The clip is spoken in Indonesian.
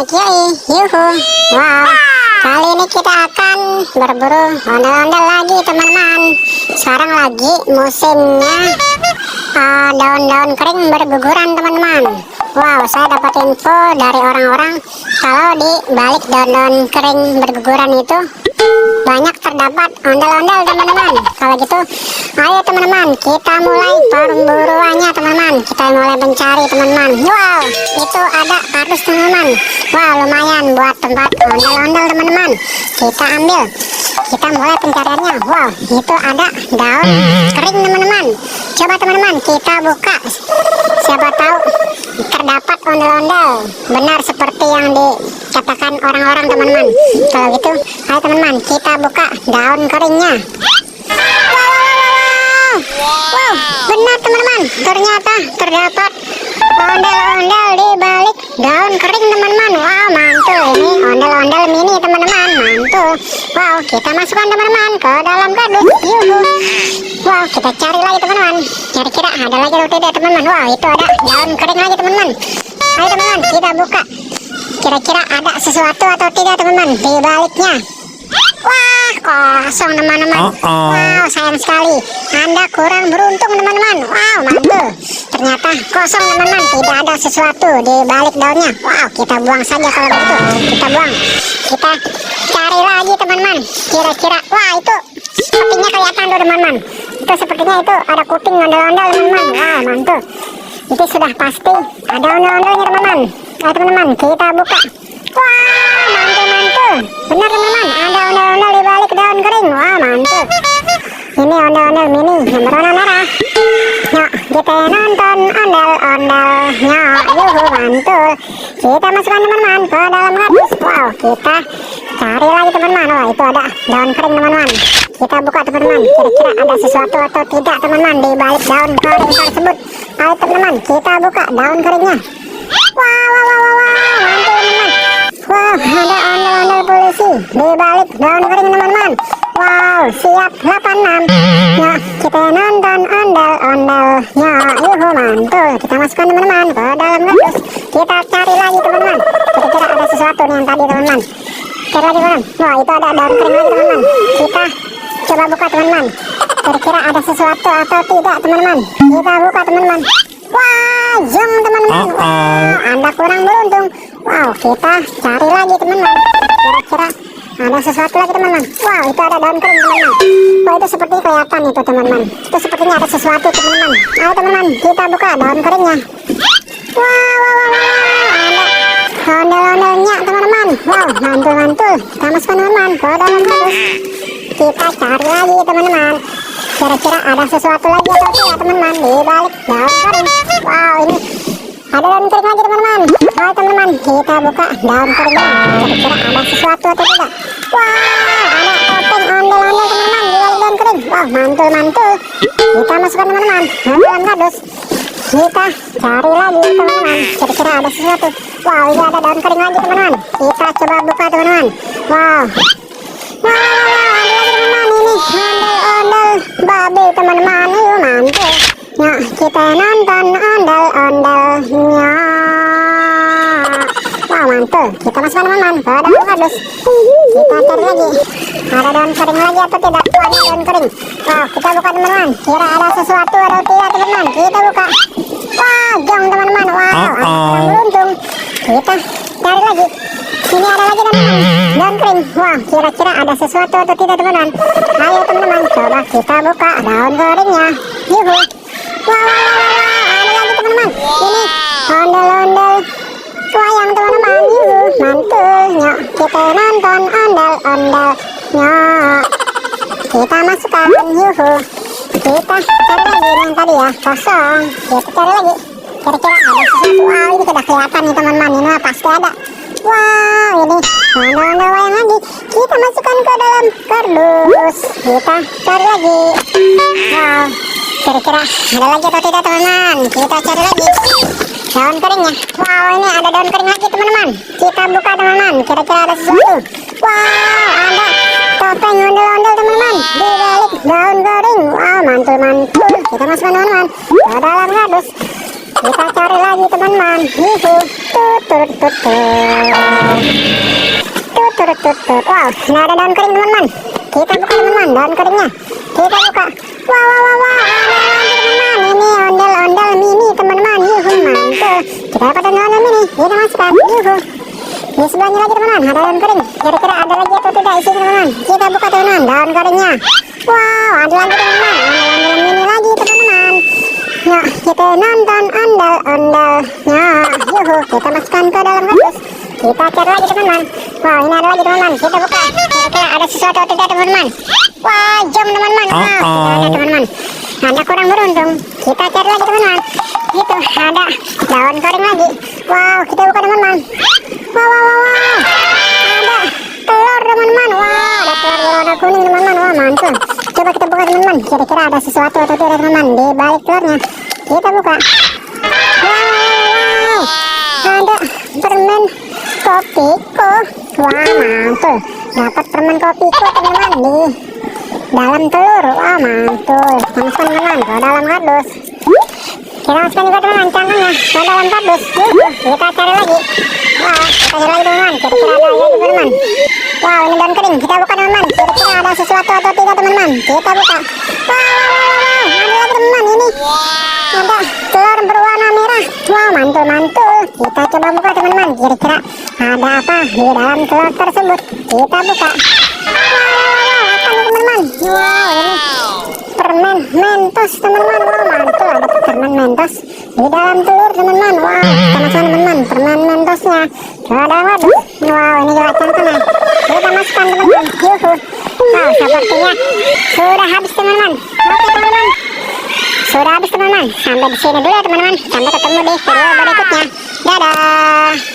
Kiai. Yuhu. Wow. Kali ini kita akan berburu ondel-ondel lagi teman-teman. Sekarang lagi musimnya daun-daun kering berguguran teman-teman. Wow, saya dapat info dari orang-orang kalau di balik daun-daun kering berguguran itu banyak terdapat ondel-ondel teman-teman. Kalau gitu, ayo teman-teman, kita mulai pemburuannya teman-teman. Kita mulai mencari teman-teman. Wow, itu ada kardus teman-teman. Wow, lumayan buat tempat ondel-ondel teman-teman. Kita ambil, kita mulai pencariannya. Wow, itu ada daun kering teman-teman. Coba teman-teman kita buka, siapa tahu terdapat ondel-ondel benar seperti yang dikatakan orang-orang teman-teman. Kalau gitu, ayo teman-teman kita buka daun keringnya. Wow, benar teman-teman, ternyata terdapat ondel-ondel di balik daun kering teman-teman. Wow, mantul, ini ondel-ondel mini teman-teman, mantul. Wow, kita masukkan teman-teman ke dalam kardus. Yuhu. Wow, kita cari lagi teman-teman, kira-kira ada lagi atau tidak teman-teman. Wow, itu ada daun kering lagi teman-teman. Ayo teman-teman kita buka, kira-kira ada sesuatu atau tidak teman-teman di baliknya. Wah, kosong teman-teman. Wow, sayang sekali, Anda kurang beruntung teman-teman. Wow, mantul, ternyata kosong teman-teman, tidak ada sesuatu di balik daunnya. Wow, kita buang saja kalau begitu, kita buang. Kita cari lagi teman-teman, kira-kira, wah itu sepertinya kelihatan tuh teman-teman. Itu sepertinya itu ada kuping ondel-ondel teman-teman. Wah, mantul, itu sudah pasti ada ondel-ondelnya teman-teman. Ayo teman-teman kita buka. Wah, mantul-mantul, benar teman-teman, ada ondel-ondel di balik daun kering. Wah, mantul, ini ondel-ondel mini yang berwarna merah. Yuk kita nonton ondel-ondelnya. Yuhu, mantul. Kita masukkan teman-teman ke dalam kardus. Wow, kita cari lagi teman-teman. Wah, itu ada daun kering teman-teman. Kita buka teman-teman, kira-kira ada sesuatu atau tidak teman-teman di balik daun kering tersebut. Ayo teman-teman kita buka daun keringnya. Wow, mantul teman-teman. Wah, ada ondel-ondel polisi di balik daun kering teman-teman. Wow, siap 86. Ya, kita nonton ondel-ondelnya. Yuhu, mantul. Kita masukkan teman-teman ke dalam kardus. Kita cari lagi teman-teman, kira-kira ada sesuatu nih yang tadi teman-teman. Cari lagi teman-teman. Wah, itu ada daun kering lagi teman-teman. Kita coba buka teman-teman, kira-kira ada sesuatu atau tidak teman-teman. Kita buka teman-teman. Wah, jong teman-teman. Wow, Anda kurang beruntung. Wow, kita cari lagi teman-teman, kira-kira ada sesuatu lagi teman-teman. Wow, itu ada daun kering teman-teman. Wah, itu seperti kelihatan itu teman-teman, itu sepertinya ada sesuatu teman-teman. Ayo teman-teman kita buka daun keringnya. Wow, ada ondel-ondelnya teman-teman. Wow, mantul-mantul. Kita masukkan teman-teman ke dalam kardus. Kita cari lagi teman-teman, kira-kira ada sesuatu lagi atau tidak teman-teman di balik daun kering. Wow, ini ada daun kering lagi teman-teman. Ayo teman-teman kita buka daun keringnya, kira-kira ada sesuatu atau tidak. Wow, ada topeng ondel-ondel teman-teman di balik daun kering. Wow, mantul-mantul. Kita masukkan teman-teman ke dalam kardus. Kita cari lagi teman-teman, kira-kira ada sesuatu. Wow, ini ada daun kering lagi teman-teman. Kita coba buka teman-teman. Wow, ada lagi teman-teman, ini ondel-ondel babi teman-teman. Yuk, mantul. Ya, kita nonton ondel-ondelnya. Wow, mantul. Kita masukkan teman-teman ke dalam kardus. Kita cari lagi, ada daun kering lagi atau tidak. Wah, ada daun kering. Wow, kita buka teman-teman, kira ada sesuatu atau tidak teman-teman. Kita buka. Wah, jong teman-teman. Wow, kurang beruntung. Kita cari lagi. Ini ada lagi teman-teman, daun kering. Wah, kira-kira ada sesuatu atau tidak teman-teman. Ayo teman-teman coba kita buka daun keringnya. Yuhu. Wah, ada lagi teman-teman, ini ondel-ondel wayang teman-teman. Yuhu, mantul. Yuk kita nonton ondel-ondelnya. Kita masukkan. Yuhu. Kita cari lagi yang tadi ya, kosong. Kita cari lagi, kira-kira ada sesuatu. Wow, ini sudah kelihatan nih teman-teman, ini pasti ada. Wow, ini ondel-ondel wayang lagi. Kita masukkan ke dalam kardus. Kita cari lagi. Wow, kira-kira ada lagi atau tidak teman-teman. Kita cari lagi daun keringnya. Wow, ini ada daun kering lagi teman-teman. Kita buka teman-teman, kira-kira ada sesuatu. Wow, ada topeng ondel-ondel teman-teman di balik daun kering. Wow, mantul-mantul. Kita masukkan teman-teman ke dalam kardus. Kita cari lagi teman-teman. Yuhu, tut. Wow, ini ada daun kering teman-teman. Kita buka teman-teman daun keringnya. Kita buka. Wow. Teman-teman, ini ondel-ondel mini teman-teman. Yuhu, mantul. Kita dapat ondel-ondel mini. Kita masukkan. Yuhu. Di sebelahnya lagi teman-teman, ada daun kering. Kira-kira ada lagi atau tidak isinya teman-teman? Kita buka teman-teman daun keringnya. Wow, ada lagi teman-teman. Ondel-ondel mini lagi teman-teman. Ya, kita nonton ondel-ondelnya. Yuhu, kita masukkan ke dalam kardus. Kita cari lagi teman-teman. Wow, ini ada lagi teman-teman. Kita buka. Kira-kira ada sesuatu atau tidak teman-teman? Wah, jam teman-teman. Wow, tidak ada teman-teman. Anda kurang beruntung. Kita cari lagi teman-teman. Itu ada daun kering lagi. Wow, kita buka teman-teman. Wow. Ada telur teman-teman. Wow, ada telur warna kuning teman-teman. Wah, mantul. Coba kita buka teman-teman. Kira-kira ada sesuatu atau tidak teman-teman di balik telurnya. Kita buka. Wow. Ada permen Kopiko. Wah, mantul. Dapat permen Kopiko teman-teman di dalam telur. Wah, mantul. Masukkan teman-teman ke dalam kardus. Kita masukkan juga teman-teman cangkangnya ke dalam kardus. Kita cari lagi. Wah, kita cari lagi teman-teman. Kira-kira ada lagi teman-teman. Wow, ini daun kering. Kita buka teman-teman. Kira-kira ada sesuatu atau tidak teman-teman? Kita buka. Wow. Ada lagi teman-teman. Ini ada telur berwarna merah. Wow, mantul. Kita coba buka teman-teman. Kira-kira ada apa di dalam telur tersebut? Kita buka. Wow, apa nih teman-teman? Wow, ini permen Mentos teman-teman. Wow, mantul. Ada permen Mentos di dalam telur teman-teman. Wow, kita masukkan teman-teman permen Mentosnya ke dalam kardus. Wow, ini juga cangkangnya. Kita masukkan teman-teman. Yuhu. Wow, sepertinya sudah habis teman-teman. Oke teman-teman, sudah habis teman-teman. Sampai di sini dulu ya teman-teman. Sampai ketemu di video berikutnya. Dadah.